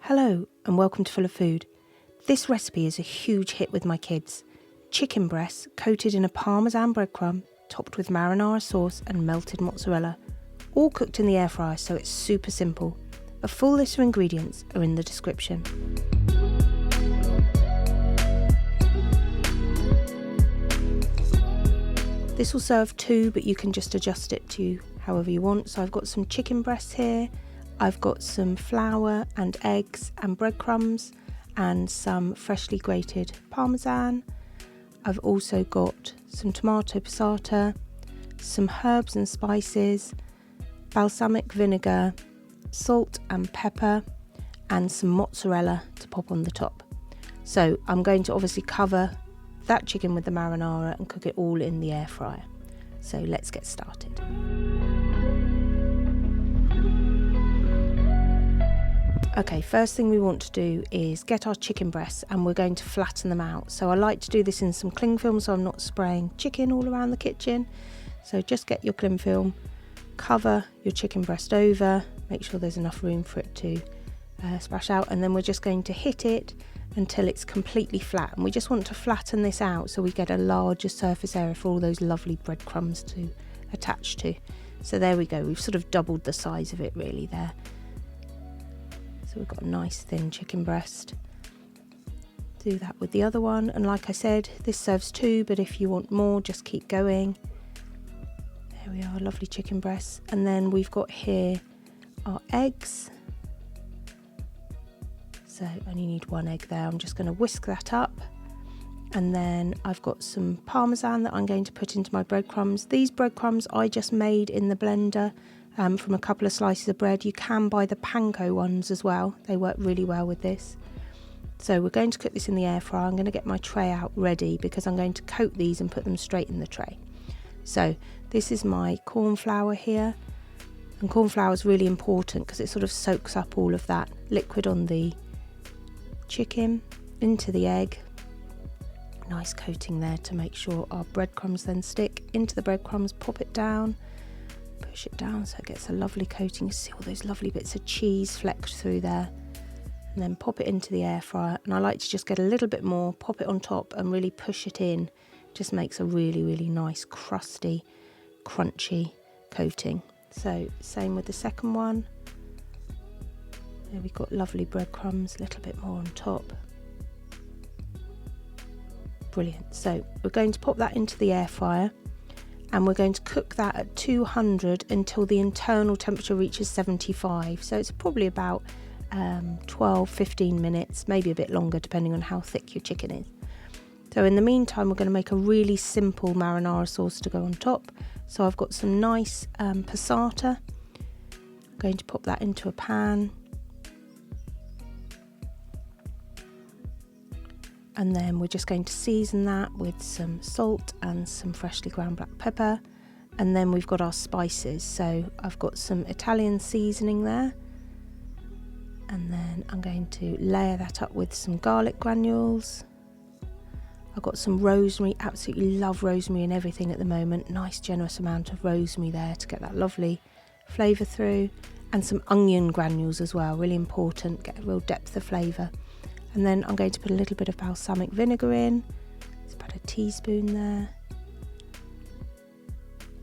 Hello and welcome to Full of Food. This recipe is a huge hit with my kids. Chicken breasts coated in a parmesan breadcrumb, topped with marinara sauce and melted mozzarella. All cooked in the air fryer, so it's super simple. A full list of ingredients are in the description. This will serve two, but you can just adjust it to however you want. So I've got some chicken breasts here. I've got some flour and eggs and breadcrumbs and some freshly grated parmesan. I've also got some tomato passata, some herbs and spices, balsamic vinegar, salt and pepper, and some mozzarella to pop on the top. So I'm going to obviously cover that chicken with the marinara and cook it all in the air fryer. So let's get started. Okay, first thing we want to do is get our chicken breasts and we're going to flatten them out. So I like to do this in some cling film so I'm not spraying chicken all around the kitchen. So just get your cling film, cover your chicken breast over, make sure there's enough room for it to splash out, and then we're just going to hit it until it's completely flat. And we just want to flatten this out so we get a larger surface area for all those lovely breadcrumbs to attach to. So there we go, we've sort of doubled the size of it really there. So we've got a nice thin chicken breast. Do that with the other one, and like I said, this serves two, but if you want more, just keep going. There we are, lovely chicken breasts. And then we've got here our eggs. So I only need one egg there. I'm just going to whisk that up. And then I've got some parmesan that I'm going to put into my breadcrumbs. These breadcrumbs I just made in the blender from a couple of slices of bread. You can buy the panko ones as well. They work really well with this. So we're going to cook this in the air fryer. I'm going to get my tray out ready because I'm going to coat these and put them straight in the tray. So this is my cornflour here. And cornflour is really important because it sort of soaks up all of that liquid on the chicken into the egg. Nice coating there to make sure our breadcrumbs then stick into the breadcrumbs. Pop it down. Push it down so it gets a lovely coating. You see all those lovely bits of cheese flecked through there, and then pop it into the air fryer. And I like to just get a little bit more, pop it on top and really push it in. Just makes a really nice crusty, crunchy coating. So same with the second one. There we've got lovely breadcrumbs, a little bit more on top. Brilliant. So we're going to pop that into the air fryer. And we're going to cook that at 200 until the internal temperature reaches 75. So it's probably about 12-15 minutes, maybe a bit longer depending on how thick your chicken is. So in the meantime, we're going to make a really simple marinara sauce to go on top. So I've got some nice passata. I'm going to pop that into a pan. And then we're just going to season that with some salt and some freshly ground black pepper. And then we've got our spices. So I've got some Italian seasoning there. And then I'm going to layer that up with some garlic granules. I've got some rosemary, absolutely love rosemary in everything at the moment. Nice generous amount of rosemary there to get that lovely flavour through. And some onion granules as well, really important, get a real depth of flavour. And then I'm going to put a little bit of balsamic vinegar in. It's about a teaspoon there.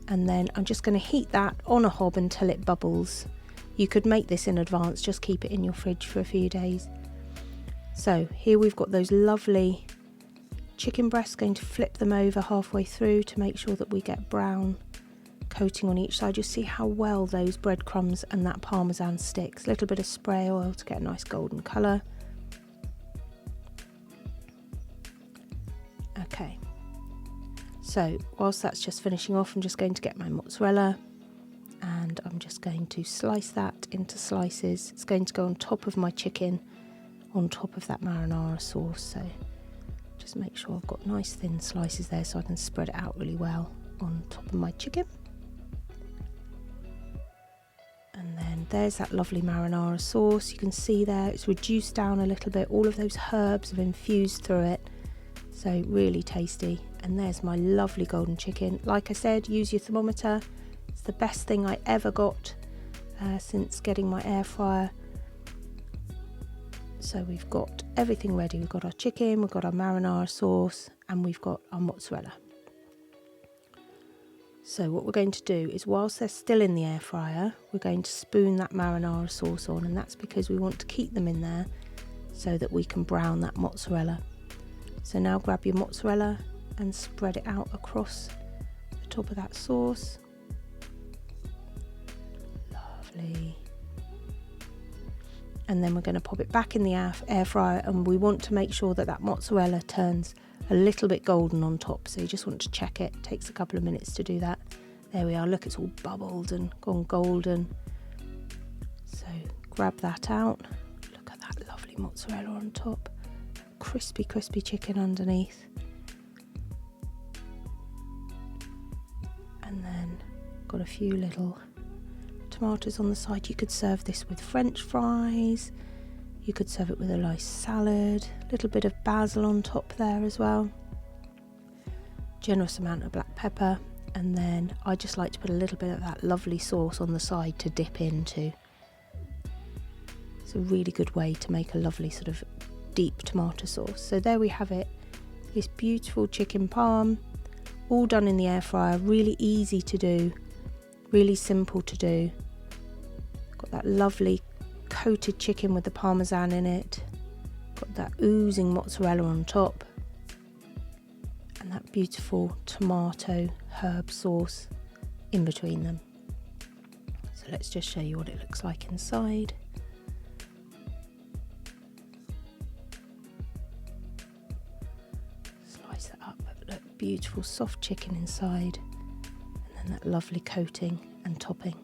And then I'm just going to heat that on a hob until it bubbles. You could make this in advance, just keep it in your fridge for a few days. So here we've got those lovely chicken breasts. Going to flip them over halfway through to make sure that we get brown coating on each side. You see how well those breadcrumbs and that parmesan sticks. A little bit of spray oil to get a nice golden colour. Okay, so whilst that's just finishing off, I'm just going to get my mozzarella and I'm just going to slice that into slices. It's going to go on top of my chicken, on top of that marinara sauce. So just make sure I've got nice thin slices there so I can spread it out really well on top of my chicken. And then there's that lovely marinara sauce. You can see there it's reduced down a little bit. All of those herbs have infused through it. So really tasty. And there's my lovely golden chicken. Like I said, use your thermometer. It's the best thing I ever got since getting my air fryer. So we've got everything ready. We've got our chicken, we've got our marinara sauce, and we've got our mozzarella. So what we're going to do is, whilst they're still in the air fryer, we're going to spoon that marinara sauce on, and that's because we want to keep them in there so that we can brown that mozzarella. So now grab your mozzarella and spread it out across the top of that sauce. Lovely. And then we're going to pop it back in the air fryer, and we want to make sure that that mozzarella turns a little bit golden on top. So you just want to check it. It takes a couple of minutes to do that. There we are. Look, it's all bubbled and gone golden. So grab that out. Look at that lovely mozzarella on top. Crispy, crispy chicken underneath. And then got a few little tomatoes on the side. You could serve this with French fries, you could serve it with a nice salad, a little bit of basil on top there as well, generous amount of black pepper, and then I just like to put a little bit of that lovely sauce on the side to dip into. It's a really good way to make a lovely sort of deep tomato sauce. So there we have it, this beautiful chicken parm, all done in the air fryer, really easy to do, really simple to do. Got that lovely coated chicken with the parmesan in it, got that oozing mozzarella on top, and that beautiful tomato herb sauce in between them. So let's just show you what it looks like inside. Slice that up, look, beautiful soft chicken inside, and then that lovely coating and topping.